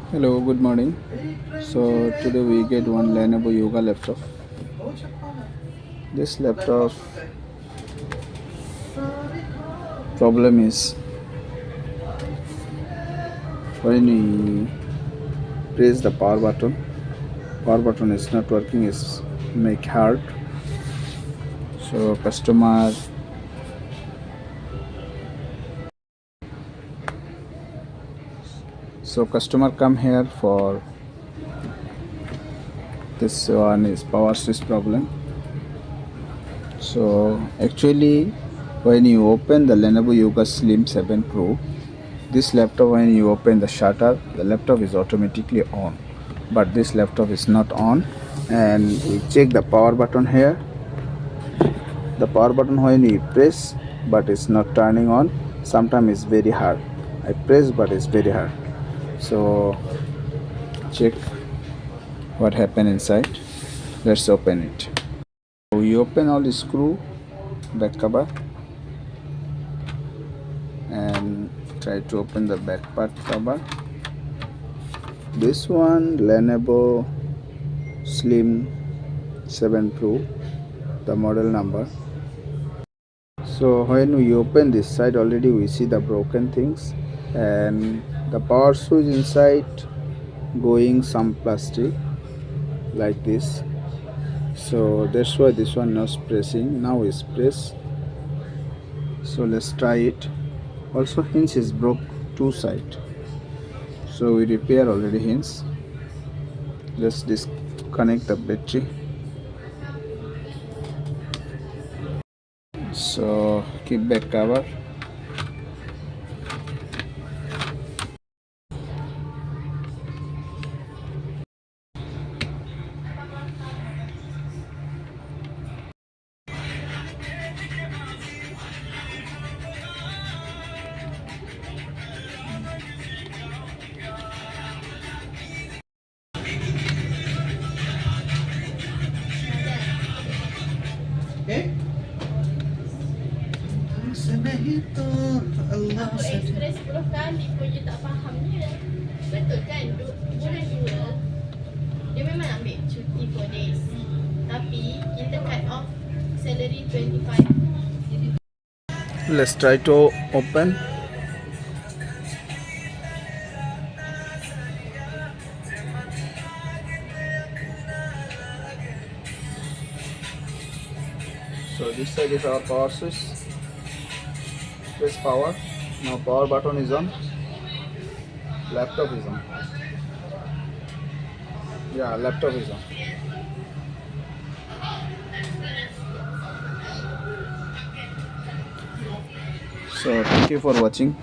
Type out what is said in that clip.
Hello, good morning. So today we get one Lenovo Yoga laptop. This laptop problem is when we press the power button is not working. Is make hard. So customer come here for this one is power switch problem. So actually, when you open the Lenovo Yoga Slim 7 Pro, this laptop when you open the shutter, the laptop is automatically on. But this laptop is not on, and we check the power button here. The power button when we press, but it's not turning on. Sometimes it's very hard. I press, but it's very hard. So check what happened inside. Let's open it. We open all the screw back cover and try to open the back part cover. This one Lenovo Slim 7 Pro, the model number. So when we open this side, already we see the broken things, and the power switch inside going some plastic like this. So that's why this one not pressing. Now is press. So let's try it. Also hinge is broke two side. So we repair already hinge. Let's disconnect the battery. So keep back cover. Express 10 kali pun dia tak faham dia. Betul kan? Bulan 2 dia memang ambil cuti 4 days. Tapi kita cut off salary 25. Let's try to open. So this side is our power switch. Press power. Now power button is on. Laptop is on. Yeah, laptop is on. So thank you for watching.